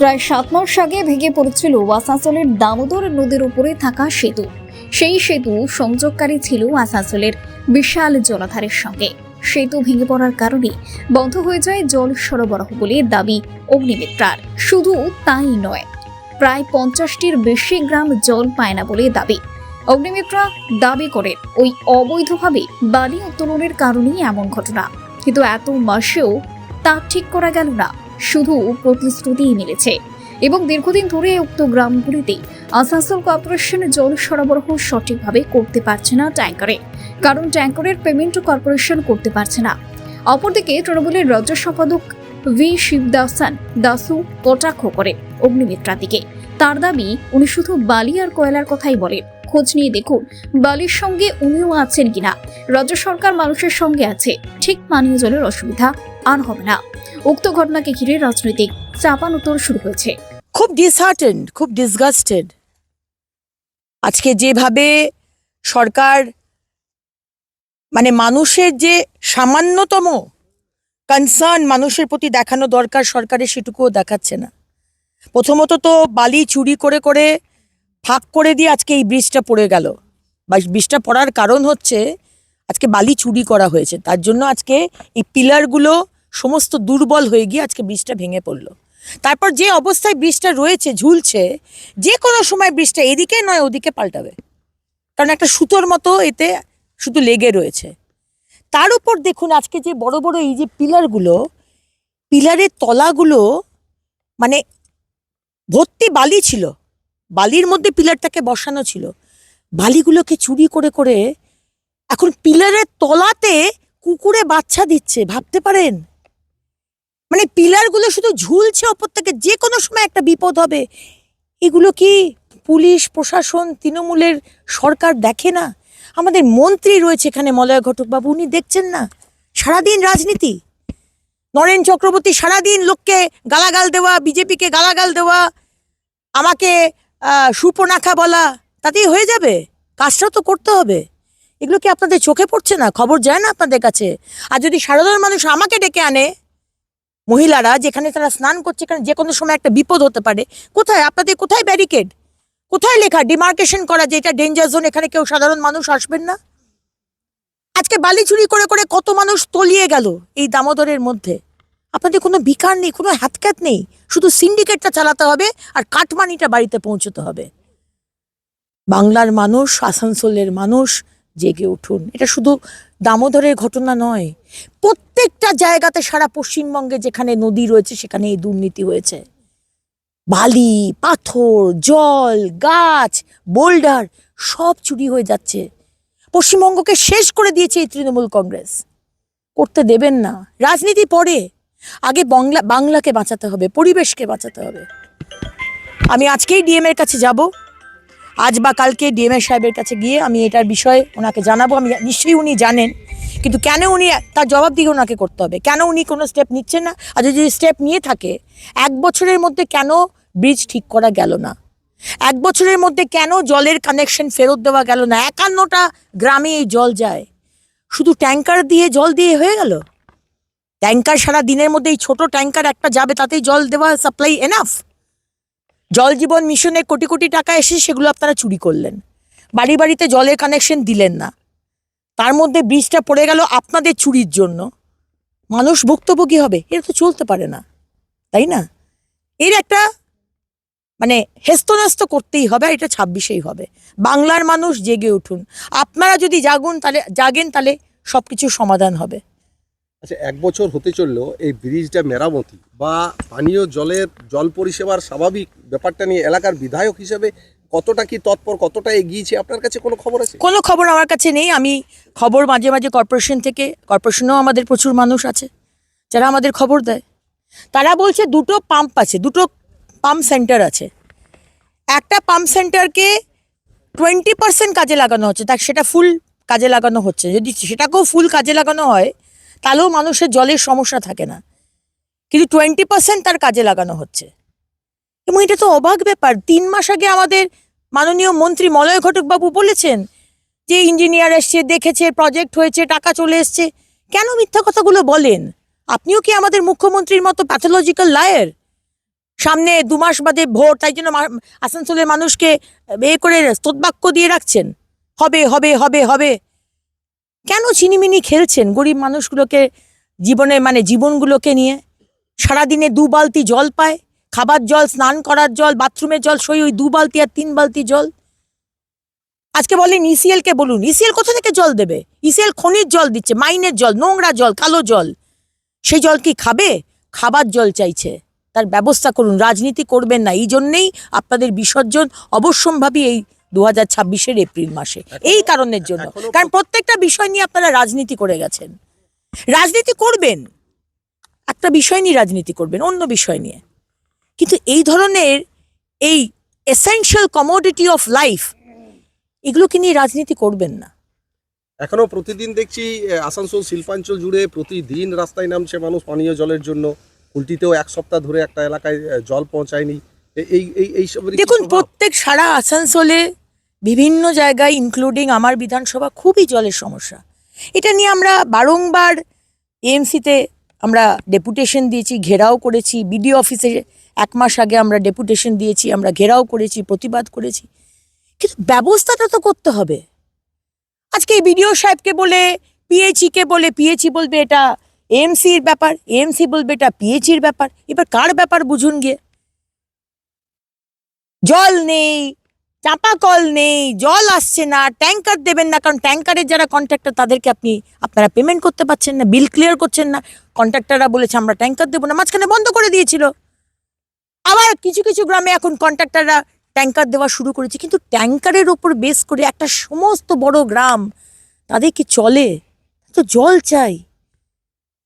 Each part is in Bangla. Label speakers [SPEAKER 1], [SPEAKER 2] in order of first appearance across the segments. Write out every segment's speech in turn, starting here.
[SPEAKER 1] প্রায় 7 মাস আগে ভেঙে পড়েছিল আসানসোলের দামোদর নদীর উপরে থাকা সেতু। সেই সেতু সংযোগকারী ছিল আসানসোলের বিশাল জলাধারের সঙ্গে। সেতু ভেঙে পড়ার কারণে বন্ধ হয়ে যায় জল সরবরাহ বলে দাবি অগ্নিমিত্রার। শুধু তাই নয়, প্রায় 50টির বেশি গ্রাম জল পায় না বলে দাবি। অগ্নিমিত্রা দাবি করেন ওই অবৈধভাবে বালি উত্তোলনের কারণেই এমন ঘটনা, কিন্তু এত মাসেও তা ঠিক করা গেল না, শুধু প্রতিশ্রুতিই মিলেছে। এবং দীর্ঘদিন ধরে উক্ত গ্রামগুলিতে আসানসোল কর্পোরেশন জল সরবরাহ সঠিকভাবে করতে পারছে না ট্যাঙ্কারে, কারণ ট্যাঙ্কারের পেমেন্ট কর্পোরেশন করতে পারছে না। অপরদিকে তৃণমূলের রাজ্য সম্পাদক ভি শিবদাসন দাসু কটাক্ষ করেন অগ্নিমিত্রার দিকে। তার দাবি, উনি শুধু বালি আর কয়লার কথাই বলেন, খোঁজ নিয়ে দেখুন বালির সঙ্গে উনিও আছেন কিনা। রাজ্য সরকার মানুষের সঙ্গে আছে, ঠিক পানীয় জলের অসুবিধা আর হবে না। উক্ত ঘটনাকে ঘিরে রাজনৈতিক চাপানোতর শুরু হয়েছে।
[SPEAKER 2] খুব ডিসহার্টেন্ড, খুব ডিসগাস্টেড। আজকে যেভাবে সরকার মানুষের যে সামান্যতম কনসার্ন মানুষের প্রতি দেখানো দরকার, সরকারের সেটুকুও দেখাচ্ছে না। প্রথমত তো বালি চুরি করে করে ফাঁক করে দিয়ে আজকে এই ব্রিজটা পড়ে গেল। বা ব্রিজটা পড়ার কারণ হচ্ছে আজকে বালি চুরি করা হয়েছে, তার জন্য আজকে এই পিলারগুলো সমস্ত দুর্বল হয়ে গিয়ে আজকে ব্রিজটা ভেঙে পড়লো। তারপর যে অবস্থায় ব্রিজটা রয়েছে, ঝুলছে, যে কোনো সময় ব্রিজটা এদিকে নয় ওদিকে পাল্টাবে, কারণ একটা সুতোর মতো এতে শুধু লেগে রয়েছে। তার উপর দেখুন আজকে যে বড় বড় এই যে পিলারগুলো, পিলারের তলাগুলো ভর্তি বালি ছিল, বালির মধ্যে পিলারটাকে বসানো ছিল। বালিগুলোকে চুরি করে করে এখন পিলারের তলাতে কুকুরে বাচ্চা দিচ্ছে, ভাবতে পারেন? পিলারগুলো শুধু ঝুলছে ওপর থেকে, যে কোনো সময় একটা বিপদ হবে। এগুলো কি পুলিশ প্রশাসন, তৃণমূলের সরকার দেখে না? আমাদের মন্ত্রী রয়েছে এখানে, মলয় ঘটক বাবু, উনি দেখছেন না? সারাদিন রাজনীতি, নরেন চক্রবর্তী সারাদিন লোককে গালাগাল দেওয়া, বিজেপিকে গালাগাল দেওয়া, আমাকে সুপনাখা বলা, তাতেই হয়ে যাবে? কাজটা তো করতে হবে। এগুলো কি আপনাদের চোখে পড়ছে না? খবর যায় না আপনাদের কাছে? আর যদি সাধারণ মানুষ আমাকে ডেকে আনে, মহিলারা যেখানে তারা স্নান করছে, এখানে যে কোনো সময় একটা বিপদ হতে পারে, কোথায় আপনাদের, কোথায় ব্যারিকেড, কোথায় লেখা ডিমার্কেশন করা যে এটা ডেঞ্জার জোন, এখানে কেউ সাধারণ মানুষ আসবেন না? আজকে বালি চুরি করে করে কত মানুষ তলিয়ে গেল এই দামোদরের মধ্যে। আপনাদের কোনো বিকার নেই, কোনো হাতক্যাত নেই, শুধু সিন্ডিকেটটা চালাতে হবে আর কাটমানিটা বাড়িতে পৌঁছতে হবে। বাংলার মানুষ, আসানসোলের মানুষ জেগে উঠুন। এটা শুধু দামোদরের ঘটনা নয়, প্রত্যেকটা জায়গাতে সারা পশ্চিমবঙ্গে যেখানে নদী রয়েছে সেখানে এই দুর্নীতি হয়েছে। বালি, পাথর, জল, গাছ, বোল্ডার সব চুরি হয়ে যাচ্ছে। পশ্চিমবঙ্গকে শেষ করে দিয়েছে এই তৃণমূল কংগ্রেস। করতে দেবেন না। রাজনীতি পরে, আগে বাংলাকে বাঁচাতে হবে, পরিবেশকে বাঁচাতে হবে। আমি আজকেই ডিএম এর কাছে যাব, আজ বা কালকে ডিএম সাহেবের কাছে গিয়ে আমি এটার বিষয়ে ওনাকে জানাবো। আমি নিশ্চয়ই উনি জানেন, কিন্তু কেন উনি, তার জবাব দিয়ে ওনাকে করতে হবে। কেন উনি কোনো স্টেপ নিচ্ছেন না? আর যদি স্টেপ নিয়ে থাকে, 1 বছরের মধ্যে কেন ব্রিজ ঠিক করা গেল না? 1 বছরের মধ্যে কেন জলের কানেকশন ফেরত দেওয়া গেল না? 51টা গ্রামে এই জল যায়, শুধু ট্যাঙ্কার দিয়ে জল দিয়ে হয়ে গেল? ট্যাঙ্কার সারা দিনের মধ্যে এই ছোট ট্যাঙ্কার একটা যাবে, তাতেই জল দেওয়া সাপ্লাই এনাফ? জল জীবন মিশনে কোটি কোটি টাকা এসে সেগুলো আপনারা চুরি করলেন, বাড়ি বাড়িতে জলের কানেকশন দিলেন না, তার মধ্যে ব্রিজটা পড়ে গেল আপনাদের চুরির জন্য। মানুষ ভুক্তভোগী হবে? এটা তো চলতে পারে না, তাই না? এর একটা হেস্তনেস্ত করতেই হবে, আর এটা 26এই হবে। বাংলার মানুষ জেগে উঠুন। আপনারা যদি জাগেন তাহলে সবকিছুর সমাধান হবে।
[SPEAKER 3] আচ্ছা, 1 বছর হতে চললো এই ব্রিজটা মেরামতি বা পানীয় জল পরিষেবার স্বাভাবিক ব্যাপারটা নিয়ে এলাকার বিধায়ক হিসেবে কতটা কি তৎপর, কতটা এগিয়েছে, আপনার কাছে কোনো খবর আছে?
[SPEAKER 2] কোনো খবর আমার কাছে নেই। আমি খবর মাঝে মাঝে কর্পোরেশন থেকে, কর্পোরেশনেও আমাদের প্রচুর মানুষ আছে যারা আমাদের খবর দেয়। তারা বলছে 2টো পাম্প আছে, 2টো পাম্প সেন্টার আছে। একটা পাম্প সেন্টারকে 20% কাজে লাগানো হচ্ছে, তা সেটা ফুল কাজে লাগানো হচ্ছে। যদি সেটাকেও ফুল কাজে লাগানো হয় তাহলেও মানুষের জলের সমস্যা থাকে না, কিন্তু 20% তার কাজে লাগানো হচ্ছে। এবং এটা তো অবাক ব্যাপার। 3 মাস আগে আমাদের মাননীয় মন্ত্রী মলয় ঘটক বাবু বলেছেন যে ইঞ্জিনিয়ার এসছে, দেখেছে, প্রজেক্ট হয়েছে, টাকা চলে এসছে। কেন মিথ্যা কথাগুলো বলেন? আপনিও কি আমাদের মুখ্যমন্ত্রীর মতো প্যাথোলজিক্যাল লায়ার? সামনে 2 মাস বাদে ভোট, তাই জন্য আসানসোলের মানুষকে করে স্তোত্রবাক্য দিয়ে রাখছেন, হবে হবে হবে হবে। কেন চিনিমিনি খেলছেন গরিব মানুষগুলোকে জীবনগুলোকে নিয়ে? সারাদিনে 2 বালতি জল পায়, খাবার জল, স্নান করার জল, বাথরুমের জল সই ওই 2 বালতি আর 3 বালতি জল। আজকে বলেন ইসিএল কে বলুন, ইসিএল কোথা থেকে জল দেবে? ইসিএল খনির জল দিচ্ছে, মাইনের জল, নোংরা জল, কালো জল। সেই জল কি খাবে? খাবার জল চাইছে, তার ব্যবস্থা করুন। রাজনীতি করবেন না, এই জন্যেই আপনাদের বিসর্জন অবশ্যম্ভাবী এই 2026-এর এপ্রিল মাসে, এই কারণের জন্য। কারণ প্রত্যেকটা বিষয় নিয়ে আপনারা রাজনীতি করে গেছেন। রাজনীতি করবেন, একটা বিষয় নিয়ে রাজনীতি করবেন, অন্য বিষয় নিয়ে, কিন্তু এই ধরনের এই এসেনশিয়াল কমোডিটি অফ লাইফ এগুলোকে নিয়ে রাজনীতি করবেন না।
[SPEAKER 3] এখনো প্রতিদিন দেখছি আসানসোল শিল্পাঞ্চল জুড়ে প্রতিদিন রাস্তায় নামছে মানুষ পানীয় জলের জন্য। কুলটিতেও 1 সপ্তাহ ধরে একটা এলাকায় জল পৌঁছায়নি। এইসব
[SPEAKER 2] দেখুন, প্রত্যেক সারা আসানসোলে বিভিন্ন জায়গায় ইনক্লুডিং আমার বিধানসভা খুবই জলের সমস্যা। এটা নিয়ে আমরা বারংবার এএমসিতে আমরা ডেপুটেশন দিয়েছি, ঘেরাও করেছি। বিডিও অফিসে 1 মাস আগে আমরা ডেপুটেশন দিয়েছি, আমরা ঘেরাও করেছি, প্রতিবাদ করেছি, কিন্তু ব্যবস্থাটা তো করতে হবে। আজকে এই বিডিও সাহেবকে বলে, পিএইচই বলে, পিএইচই বলবে এটা এএমসির ব্যাপার, এএমসি বলবে এটা পিএইচির ব্যাপার। এবার কার ব্যাপার বুঝুন গিয়ে। জল নেই, চাপা কল নেই, জল আসছে না, ট্যাঙ্কার দেবেন না, কারণ ট্যাঙ্কারের যারা কন্ট্রাক্টর তাদেরকে আপনারা পেমেন্ট করতে পারছেন না, বিল ক্লিয়ার করছেন না। কন্ট্রাক্টররা বলেছে আমরা ট্যাঙ্কার দেবো না, মাঝখানে বন্ধ করে দিয়েছিল। আবার কিছু কিছু গ্রামে এখন কন্ট্রাক্টররা ট্যাঙ্কার দেওয়া শুরু করেছে, কিন্তু ট্যাঙ্কারের ওপর বেস করে একটা সমস্ত বড় গ্রাম তাদের কি চলে? তো জল চাই।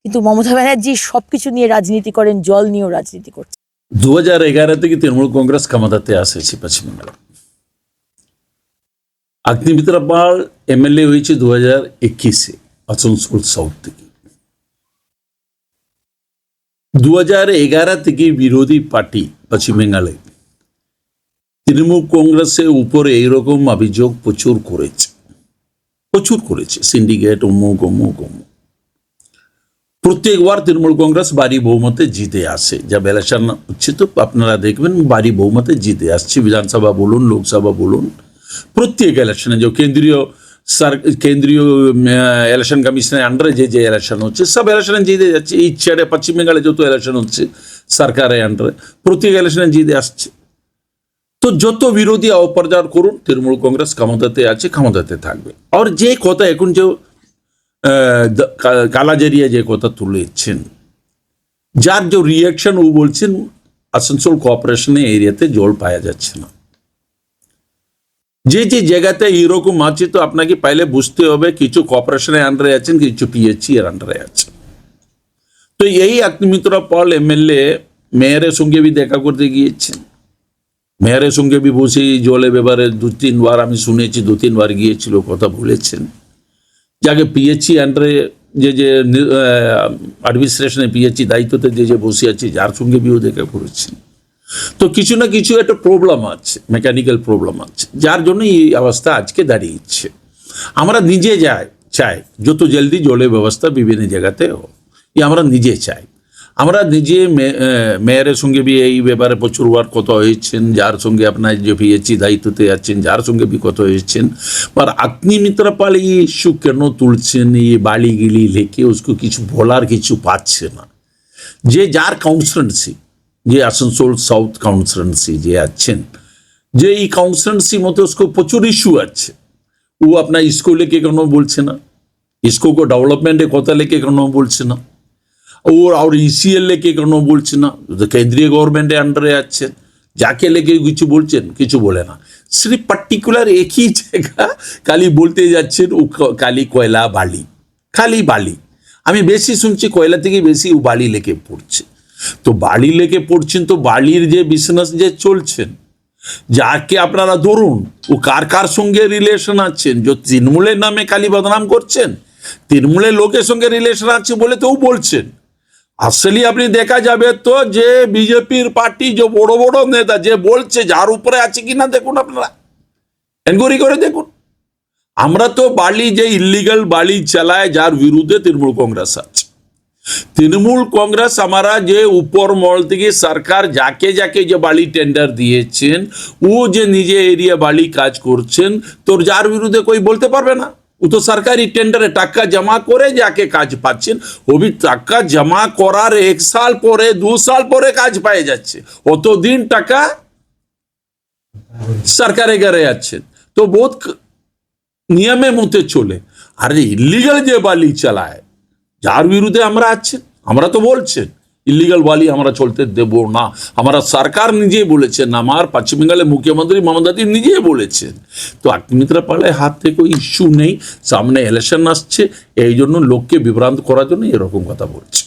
[SPEAKER 2] কিন্তু মমতা ব্যানার্জি সবকিছু নিয়ে রাজনীতি করেন, জল নিয়েও রাজনীতি করছেন।
[SPEAKER 4] 2011 থেকে তৃণমূল কংগ্রেস ক্ষমতাতে আসেছে পশ্চিম বাংলা। অগ্নিমিত্রা পাল এমএলএ হয়েছে 2021-এ আসানসোল সাউথ থেকে। 2011 থেকে বিরোধী পার্টি পশ্চিম বাংলায় তৃণমূল কংগ্রেসের উপরে এইরকম অভিযোগ প্রচুর করেছে, সিন্ডিকেট, অমুক। প্রত্যেকবার তৃণমূল কংগ্রেস ভারী বহুমতে জিতে আসে। যা ইলেকশন হচ্ছে তো আপনারা দেখবেন ভারী বহুমতে জিতে আসছে, বিধানসভা বলুন, লোকসভা বলুন। প্রত্যেক ইলেকশনে যে কেন্দ্রীয় ইলেকশন কমিশনের আন্ডারে যে ইলেকশন হচ্ছে সব ইলেকশনে জিতে যাচ্ছে। এই ছেড়ে পশ্চিম বেঙ্গলে যত ইলেকশন হচ্ছে সরকারের আন্ডারে প্রত্যেক ইলেকশনে জিতে আসছে। তো যত বিরোধী অপপ্রচার করুন, তৃণমূল কংগ্রেস ক্ষমতাতে আছে, ক্ষমতাতে থাকবে। আর যে কথা এখন যে কালাজারিয়া যে কথা তুলেছেন, যার যে রিয়াকশন ও বলছেন আসানসোল কর্পোরেশনের এরিয়াতে জল পাওয়া যাচ্ছে না। যে জায়গাতে এরকম আছে তো আপনাকে পাইলে বুঝতে হবে কিছু কর্পোরেশনের আন্ডারে আছেন, কিছু পিএইচই এর আন্ডারে আছে। তো এই অগ্নিমিত্রা পাল এমএলএ মেয়রের সঙ্গে भी দেখা করতে গিয়েছেন, মেয়রের সঙ্গে भी বসে জলের ব্যাপারে 2-3 বার আমি শুনেছি, 2-3 বার গিয়েছিল, কথা বলেছেন। যাকে পিএইচই আন্ডারে যে অ্যাডমিনিস্ট্রেশনে পিএইচই দায়িত্বতে যে বসে আছে যার সঙ্গে বিও দেখা করেছেন। তো কিছু না কিছু একটা প্রবলেম আছে, মেকানিক্যাল প্রবলেম আছে, যার জন্য এই অবস্থা আজকে দাঁড়িয়েছে। আমরা নিজে চাই যত জলদি জলের ব্যবস্থা বিভিন্ন জায়গাতে আমরা নিজে চাই। আমরা নিজে মেয়রের সঙ্গে এই ব্যাপারে প্রচুরবার কথা হয়েছেন, যার সঙ্গে আপনার যে পিএইচই দায়িত্বতে আছেন যার সঙ্গে কথা হয়েছেন। पर অগ্নিমিত্রা পাল এই ইস্যু কেন তুলছেন, এই বালিগিলি লেকে उसको কিছু বলার কিছু পাচ্ছে না। যে যার কাউন্সিলেন্সি, যে আসানসোল সাউথ কাউন্সিলেন্সি যে আছেন, যে এই কাউন্সিলেন্সির মধ্যে उसको প্রচুর ইস্যু আছে। ও আপনার इसको लेके কেন বলছে না, इसको को डेवलपमेंटेর কথা लेके কেন বলছে না, और ইসিএল लेके কেন বলছে না। কেন্দ্রীয় গভর্নমেন্টের আন্ডারে আছেন, যাকে লেগে কিছু বলছেন, কিছু বলে না। সির্ফ পার্টিকুলার একই জায়গা খালি বলতে যাচ্ছেন ও খালি কয়লা বালি, খালি বালি। আমি বেশি শুনছি কয়লা থেকে বেশি ও বালি লেকে পড়ছে। তো বালি লেকে পড়ছেন, তো বালির যে বিজনেস যে চলছেন, যাকে আপনারা ধরুন ও কার সঙ্গে রিলেশন আছেন, যে তৃণমূলের নামে খালি বদনাম করছেন, তৃণমূলের লোকের সঙ্গে রিলেশন আছে বলে তো বলছেন। আসলে আপনি দেখা যাবে তো যে বিজেপির পার্টি যে বড় বড় নেতা যে বলছে যার উপরে আছে কিনা দেখুন, আপনারা এনকোয়ারি করে দেখুন। আমরা তো বালি যে ইলিগাল বালি চালায় যার বিরুদ্ধে তৃণমূল কংগ্রেস আছে, তৃণমূল কংগ্রেস আমরা যে উপর মহল থেকে সরকার যাকে যাকে যে বালি টেন্ডার দিয়েছেন, ও যে নিজে এরিয়া বালি কাজ করছেন, তোর যার বিরুদ্ধে কই বলতে পারবে না। ও তো সরকারি টেন্ডারে টাকা জমা করে যাকে কাজ পাচ্ছেন, ও বি টাকা জমা করার 1 সাল পরে 2 সাল পরে কাজ পেয়ে যাচ্ছে, অতদিন টাকা সরকারে গেড়ে যাচ্ছেন। তো বহুত নিয়মে মতে চলে। আর ইলিগাল যে বালি চালায়, যার বিরুদ্ধে আমরা আছি, আমরা তো বলছেন ইলিগাল বালি আমরা চলতে দেব না। আমরা সরকার নিজেই বলেছেন, আমার পশ্চিম বেঙ্গলের মুখ্যমন্ত্রী মমতা ব্যানার্জি নিজেই বলেছেন। তো অগ্নিমিত্রা পালের হাত থেকে ইস্যু নেই, সামনে ইলেকশন আসছে, এই জন্য লোককে বিভ্রান্ত করার জন্য এরকম কথা বলছে।